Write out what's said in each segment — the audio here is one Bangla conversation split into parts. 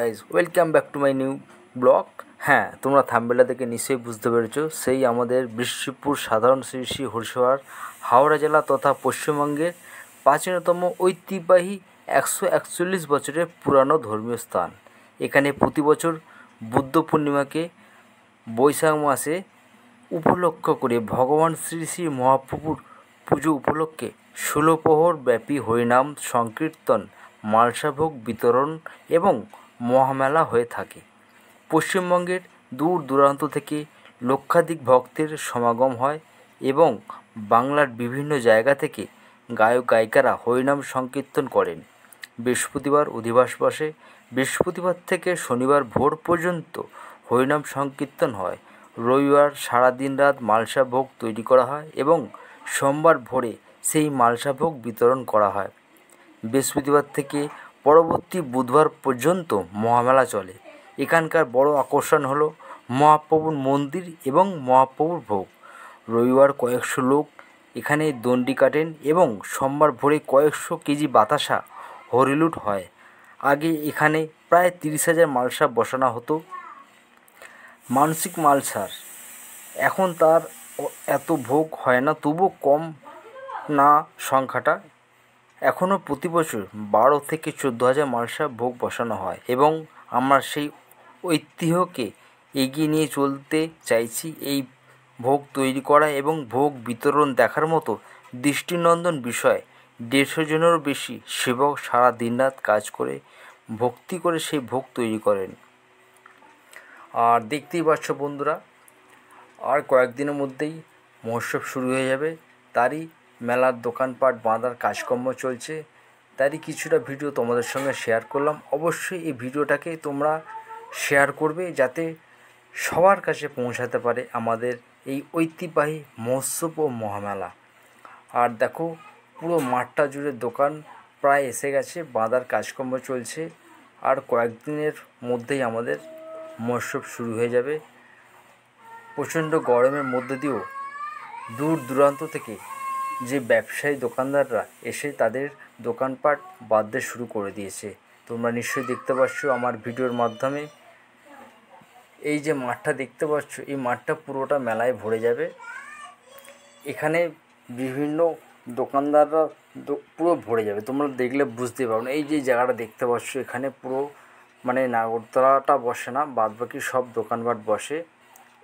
Guys, welcome back to my new blog. হ্যাঁ, তোমরা থাম্বনেলটা দেখে নিশ্চয়ই বুঝতে পেরেছো, সেই আমাদের বিশ্বপুর সাধারণ শ্রী শ্রী হরিশহর হাওড়া জেলা তথা পশ্চিমবঙ্গের প্রাচীনতম ঐতিহ্যবাহী 141 বছরের পুরানো ধর্মীয় স্থান। এখানে প্রতি বছর বুদ্ধ পূর্ণিমাকে বৈশাখ মাসে উপলক্ষ করে ভগবান শ্রী শ্রী মহাপ্রভুর পুজো উপলক্ষে 16 প্রহর ব্যাপী হরিনাম সংকীর্তন, মালসাভোগ বিতরণ এবং মহামেলা হয়ে থাকে। পশ্চিমবঙ্গের দূর দূরান্ত থেকে লক্ষাধিক ভক্তের সমাগম হয় এবং বাংলার বিভিন্ন জায়গা থেকে গায়ক গায়িকারা হরিনাম সংকীর্তন করেন। বৃহস্পতিবার অধিবাস বসে। বৃহস্পতিবার থেকে শনিবার ভোর পর্যন্ত হরিনাম সংকীর্তন হয়। রবিবার সারা দিন রাত মালসা ভোগ তৈরি করা হয় এবং সোমবার ভোরে সেই মালসা ভোগ বিতরণ করা হয়। বৃহস্পতিবার থেকে পরবর্তী বুধবার পর্যন্ত মহামেলা চলে। এখানকার বড় আকর্ষণ হলো মহাপ্রভুর মন্দির এবং মহাপ্রভুর ভোগ। রবিবার কয়েকশো লোক এখানে দণ্ডি কাটেন এবং সোমবার ভোরে কয়েকশো কেজি বাতাসা হরিলুট হয়। আগে এখানে প্রায় 30,000 মালসা বসানো হতো। মানসিক মালসার এখন তার এত ভোগ হয় না, তবুও কম না সংখ্যাটা। এখনও প্রতি বছর 12 থেকে 14,000 মালসা ভোগ বসানো হয় এবং আমরা সেই ঐতিহ্যকে এগিয়ে নিয়ে চলতে চাইছি। এই ভোগ তৈরি করা এবং ভোগ বিতরণ দেখার মতো দৃষ্টিনন্দন বিষয়। 150 জনেরও বেশি সেবক সারা দিনরাত কাজ করে ভক্তি করে সেই ভোগ তৈরি করেন। আর দেখতেই পাচ্ছ বন্ধুরা, আর কয়েকদিনের মধ্যেই মহোৎসব শুরু হয়ে যাবে। তারই মেলার দোকানপাট বাঁধার কাজকর্ম চলছে, তারই কিছুটা ভিডিও তোমাদের সঙ্গে শেয়ার করলাম। অবশ্যই এই ভিডিওটাকে তোমরা শেয়ার করবে যাতে সবার কাছে পৌঁছাতে পারে আমাদের এই ঐতিহ্যবাহী মহোৎসব ও মহামেলা। আর দেখো, পুরো মাঠটা জুড়ে দোকান প্রায় এসে গেছে, বাঁধার কাজকর্ম চলছে। আর কয়েকদিনের মধ্যেই আমাদের মহোৎসব শুরু হয়ে যাবে। প্রচণ্ড গরমের মধ্যে দিয়েও দূর দূরান্ত থেকে যে ব্যবসায়ী দোকানদাররা এসে তাদের দোকানপাট বাঁধতে শুরু করে দিয়েছে। তোমরা নিশ্চয়ই দেখতে পাচ্ছ আমার ভিডিওর মাধ্যমে। এই যে মাঠটা দেখতে পাচ্ছ, এই মাঠটা পুরোটা মেলায় ভরে যাবে। এখানে বিভিন্ন দোকানদাররা পুরো ভরে যাবে, তোমরা দেখলে বুঝতে পারো না। এই যে জায়গাটা দেখতে পাচ্ছ, এখানে পুরো মানে নাগরতলাটা বসে না, বাদবাকি সব দোকানপাট বসে।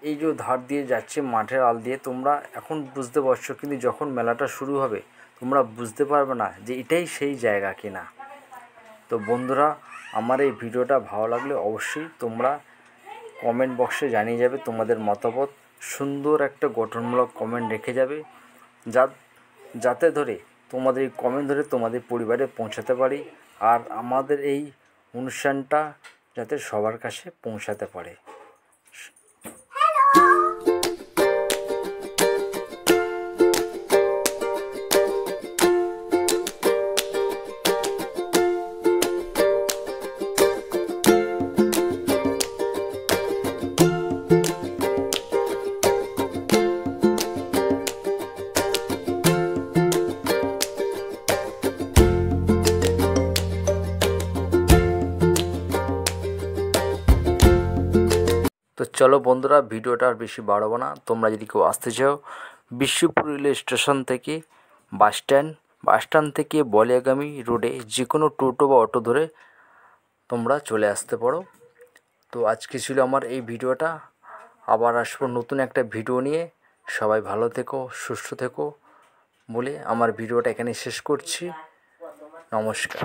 এই যে ধার দিয়ে যাচ্ছে মাঠের আল দিয়ে, তোমরা এখন বুঝতে পারছো, কিন্তু যখন মেলাটা শুরু হবে তোমরা বুঝতে পারবে না যে এটাই সেই জায়গা কিনা। তো বন্ধুরা, আমার এই ভিডিওটা ভালো লাগলে অবশ্যই তোমরা কমেন্ট বক্সে জানিয়ে যাবে তোমাদের মতামত। সুন্দর একটা গঠনমূলক কমেন্ট রেখে যাবে, যাতে ধরে তোমাদের এই কমেন্ট ধরে তোমাদের পরিবারে পৌঁছাতে পারি আর আমাদের এই অনুষ্ঠানটা যাতে সবার কাছে পৌঁছাতে পারে। তো চলো বন্ধুরা, ভিডিওটা আর বেশি বাড়াবো না। তোমরা যদি কেউ আসতে চাও, বিশ্বপুর রেল স্টেশন থেকে বাসস্ট্যান্ড থেকে বলিয়াগামী রোডে যে কোনো টোটো বা অটো ধরে তোমরা চলে আসতে পারো। তো আজকে ছিল আমার এই ভিডিওটা। আবার আসবো নতুন একটা ভিডিও নিয়ে। সবাই ভালো থেকো, সুস্থ থেকো বলে আমার ভিডিওটা এখানে শেষ করছি। নমস্কার।